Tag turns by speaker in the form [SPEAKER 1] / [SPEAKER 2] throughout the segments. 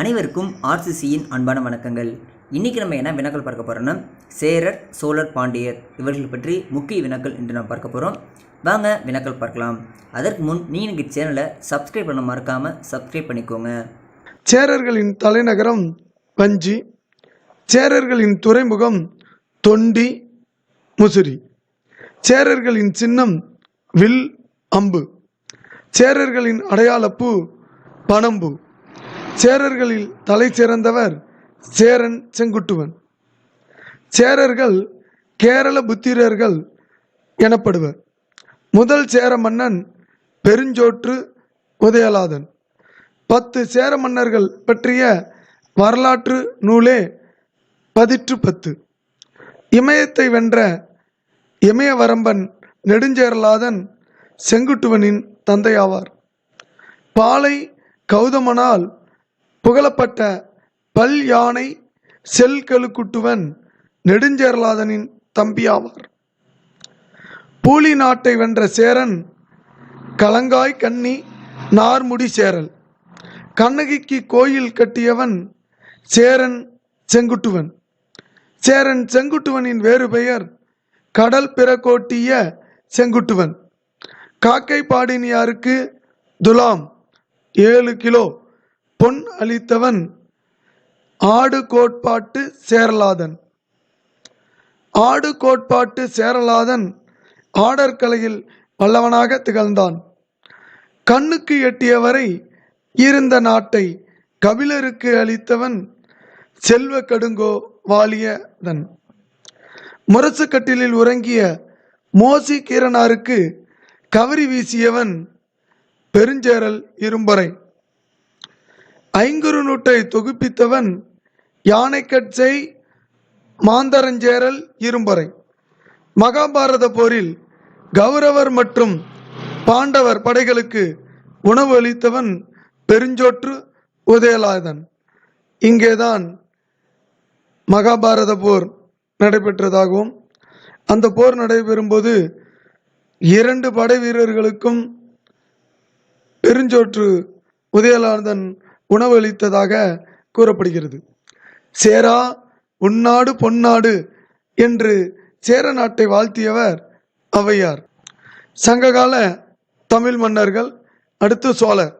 [SPEAKER 1] அனைவருக்கும் ஆர்சிசியின் அன்பான வணக்கங்கள். இன்றைக்கி நம்ம என்ன வினாக்கள் பார்க்க போகிறோன்னா, சேரர், சோழர், பாண்டியர் இவர்கள் பற்றி முக்கிய வினாக்கள் என்று நாம் பார்க்க போகிறோம். வாங்க வினாக்கள் பார்க்கலாம். அதற்கு முன் நீங்கள் சேனலை சப்ஸ்கிரைப் பண்ண மறக்காமல் சப்ஸ்கிரைப் பண்ணிக்கோங்க.
[SPEAKER 2] சேரர்களின் தலைநகரம் வஞ்சி. சேரர்களின் துறைமுகம் தொண்டி, முசிறி. சேரர்களின் சின்னம் வில், அம்பு. சேரர்களின் அடையாளப்பூ பனம்பூ. சேரர்களில் தலை சிறந்தவர் சேரன் செங்குட்டுவன். சேரர்கள் கேரள புத்திரர்கள் எனப்படுவர். முதல் சேர மன்னன் பெருஞ்சோற்று உதயலாதன். 10 சேர மன்னர்கள் பற்றிய வரலாற்று நூலே பதிற்று 10. இமயத்தை வென்ற இமயவரம்பன் நெடுஞ்சேரலாதன் செங்குட்டுவனின் தந்தையாவார். பாலை கௌதமனால் புகழப்பட்ட பல் யானை செல்கழுக்குட்டுவன் நெடுஞ்சேரலாதனின் தம்பியாவார். பூலி நாட்டை வென்ற சேரன் கலங்காய் கண்ணி நார்முடி சேரல். கண்ணகிக்கு கோயில் கட்டியவன் சேரன் செங்குட்டுவன். சேரன் செங்குட்டுவனின் வேறு பெயர் கடல் பிறகோட்டிய செங்குட்டுவன். காக்கை பாடினியாருக்கு துலாம் 7 கிலோ பொன் அளித்தவன் ஆடு கோட்பாட்டு சேரலாதன். ஆடு கோட்பாட்டு சேரலாதன் ஆடற்கலையில் வல்லவனாக திகழ்ந்தான். கண்ணுக்கு எட்டியவரை இருந்த நாட்டை கபிலருக்கு அளித்தவன் செல்வ கடுங்கோ வாலியதன். முரசு கட்டிலில் உறங்கிய மோசி கீரனாருக்கு கவரி வீசியவன் பெருஞ்சேரல் இரும்பறை. ஐங்குறு நூட்டை தொகுப்பித்தவன் யானைக்கட்சை மாந்தரஞ்சேரல் இரும்பறை. மகாபாரத போரில் கௌரவர் மற்றும் பாண்டவர் படைகளுக்கு உணவு அளித்தவன் பெருஞ்சோற்று உதயலாதன். இங்கேதான் மகாபாரத போர் நடைபெற்றதாகவும், அந்த போர் நடைபெறும்போது 2 படை வீரர்களுக்கும் பெருஞ்சோற்று உதயலாதன் உணவு அளித்ததாக கூறப்படுகிறது. சேரா உன்னாடு பொன்னாடு என்று சேர நாட்டை வாழ்த்தியவர் ஔவையார். சங்ககால தமிழ் மன்னர்கள். அடுத்து சோழர்.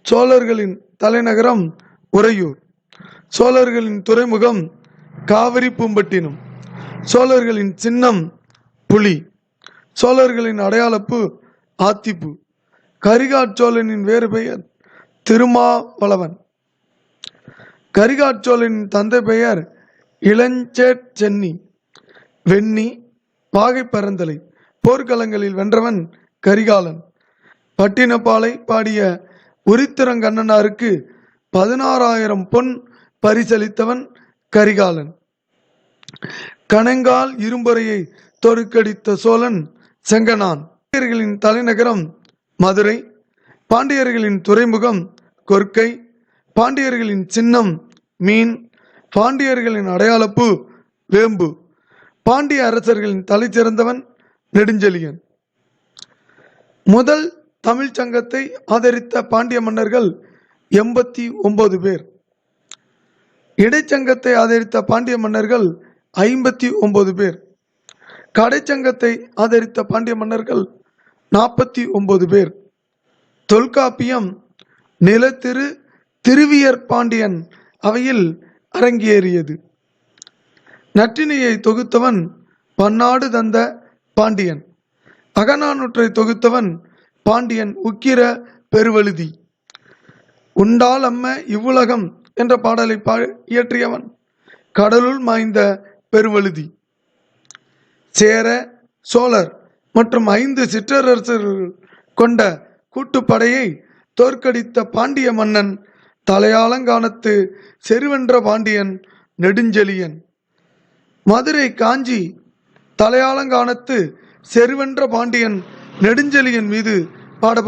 [SPEAKER 2] சோழர்களின் தலைநகரம் உறையூர். சோழர்களின் துறைமுகம் காவிரி பூம்பட்டினம். சோழர்களின் சின்னம் புலி. சோழர்களின் அடையாளப்பு ஆத்திப்பூ. கரிகாட்சோழனின் வேறு பெயர் திருமாவளவன். கரிகாட்சோழனின் தந்தை பெயர் இளஞ்சேட் சென்னி. வெண்ணி வாகை பரந்தலை போர்க்களங்களில் வென்றவன் கரிகாலன். பட்டினப்பாலை பாடிய உரித்திரங்கண்ணனாருக்கு 16,000 பொன் பரிசளித்தவன் கரிகாலன். கணங்கால் இரும்பறையை தோற்கடித்த சோழன் செங்கனான். பாண்டியர்களின் தலைநகரம் மதுரை. பாண்டியர்களின் துறைமுகம் கொர்க்கை. பாண்டியர்களின் சின்னம் மீன். பாண்டியர்களின் அடையாளப்பு வேம்பு. பாண்டிய அரசர்களின் தலை சிறந்தவன் நெடுஞ்செழியன். முதல் தமிழ் சங்கத்தை ஆதரித்த பாண்டிய மன்னர்கள் 89 பேர். இடைச்சங்கத்தை ஆதரித்த பாண்டிய மன்னர்கள் 59 பேர். கடைச்சங்கத்தை ஆதரித்த பாண்டிய மன்னர்கள் 49 பேர். தொல்காப்பியம் நிலத்திரு திருவியற் பாண்டியன் அவையில் அரங்கேறியது. நற்றினையை தொகுத்தவன் பன்னாடு தந்த பாண்டியன். அகநானூற்றை தொகுத்தவன் பாண்டியன் உக்கிர பெருவழுதி. உண்டால் அம்ம இவ்வுலகம் என்ற பாடலை இயற்றியவன் கடலுள் மாய்ந்த பெருவழுதி. சேர, சோழர் மற்றும் 5 சிற்றரசர்கள் கொண்ட கூட்டுப்படையை தோற்கடித்த பாண்டிய மன்னன் தலையாலங்கானத்து செருவென்ற பாண்டியன் நெடுஞ்செழியன். மதுரை காஞ்சி தலையாலங்கானத்து செருவென்ற பாண்டியன் நெடுஞ்செழியன் மீது பாடப்பட்ட